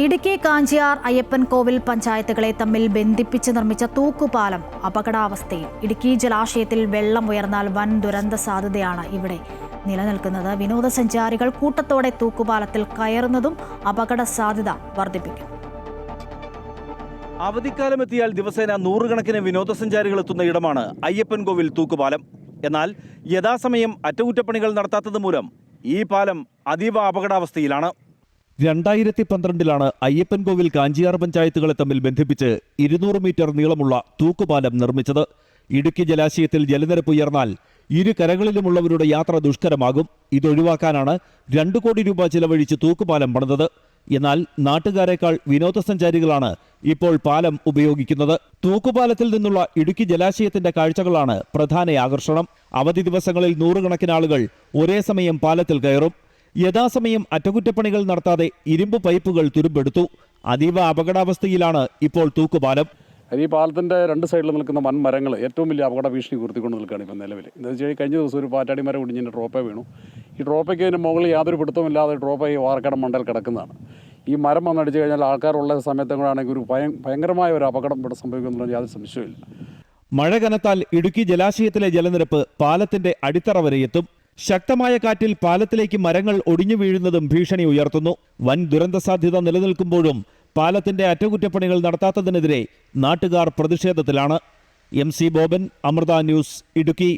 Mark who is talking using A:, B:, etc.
A: ഇടുക്കി കാഞ്ചിയാർ അയ്യപ്പൻകോവിൽ പഞ്ചായത്തുകളെ തമ്മിൽ ബന്ധിപ്പിച്ച് നിർമ്മിച്ച തൂക്കുപാലം അപകടാവസ്ഥയിൽ. ഇടുക്കി ജലാശയത്തിൽ വെള്ളം ഉയർന്നാൽ വൻ ദുരന്ത സാധ്യതയാണ് ഇവിടെ നിലനിൽക്കുന്നത്. വിനോദസഞ്ചാരികൾ കൂട്ടത്തോടെ തൂക്കുപാലത്തിൽ കയറുന്നതും അപകട സാധ്യത വർദ്ധിപ്പിക്കും.
B: അവധിക്കാലമെത്തിയാൽ ദിവസേന നൂറുകണക്കിന് വിനോദസഞ്ചാരികൾ എത്തുന്ന ഇടമാണ് അയ്യപ്പൻകോവിൽ തൂക്കുപാലം. എന്നാൽ യഥാസമയം അറ്റകുറ്റപ്പണികൾ നടത്താത്തത് മൂലം ഈ പാലം അതീവ അപകടാവസ്ഥയിലാണ്. 2012 അയ്യപ്പൻകോവിൽ കാഞ്ചിയാർ പഞ്ചായത്തുകളെ തമ്മിൽ ബന്ധിപ്പിച്ച് 200 മീറ്റർ നീളമുള്ള തൂക്കുപാലം നിർമ്മിച്ചത്. ഇടുക്കി ജലാശയത്തിൽ ജലനിരപ്പ് ഉയർന്നാൽ ഇരു കരകളിലുമുള്ളവരുടെ യാത്ര ദുഷ്കരമാകും. ഇതൊഴിവാക്കാനാണ് 2 കോടി രൂപ ചിലവഴിച്ച് തൂക്കുപാലം പണിതത്. എന്നാൽ നാട്ടുകാരേക്കാൾ വിനോദസഞ്ചാരികളാണ് ഇപ്പോൾ പാലം ഉപയോഗിക്കുന്നത്. തൂക്കുപാലത്തിൽ നിന്നുള്ള ഇടുക്കി ജലാശയത്തിന്റെ കാഴ്ചകളാണ് പ്രധാന ആകർഷണം. അവധി ദിവസങ്ങളിൽ നൂറുകണക്കിന് ആളുകൾ ഒരേ സമയം പാലത്തിൽ കയറും. യഥാസമയം അറ്റകുറ്റപ്പണികൾ നടത്താതെ ഇരുമ്പ് പൈപ്പുകൾ തുരുമ്പെടുത്തു. അതീവ അപകടാവസ്ഥയിലാണ് ഇപ്പോൾ തൂക്കുപാലം.
C: ഈ പാലത്തിൻ്റെ 2 സൈഡിൽ നിൽക്കുന്ന വൻമരങ്ങൾ ഏറ്റവും വലിയ അപകട ഭീഷണി ഉയർത്തിക്കൊണ്ട് നിൽക്കുകയാണ് ഇപ്പം നിലവിൽ. എന്താ വെച്ചാൽ കഴിഞ്ഞ ദിവസം ഒരു പാറ്റാടി മരം ഒടിഞ്ഞിൻ്റെ ട്രോപ്പ വീണു. ഈ ട്രോപ്പയ്ക്ക് അതിന് മുകളിൽ യാതൊരു പിടുത്തമില്ലാതെ ട്രോപ്പ ഈ വാർക്കടം മണ്ടൽ കിടക്കുന്നതാണ്. ഈ മരം വന്നടിച്ച് കഴിഞ്ഞാൽ ആൾക്കാരുള്ള സമയത്തും കൂടാണെങ്കിൽ ഒരു ഭയങ്കരമായ ഒരു അപകടം ഇവിടെ സംഭവിക്കുന്നുണ്ടെങ്കിൽ യാതൊരു സംശയമില്ല.
B: മഴ കനത്താൽ ഇടുക്കി ജലാശയത്തിലെ ജലനിരപ്പ് പാലത്തിന്റെ അടിത്തറ വരെ എത്തും. ശക്തമായ കാറ്റിൽ പാലത്തിലേക്ക് മരങ്ങൾ ഒടിഞ്ഞു വീഴുന്നതും ഭീഷണി ഉയർത്തുന്നു. വൻ ദുരന്ത സാധ്യത നിലനിൽക്കുമ്പോഴും പാലത്തിന്റെ അറ്റകുറ്റപ്പണികൾ നടത്താത്തതിനെതിരെ നാട്ടുകാർ പ്രതിഷേധത്തിലാണ്. MC Boban, Amrita news, Idukki.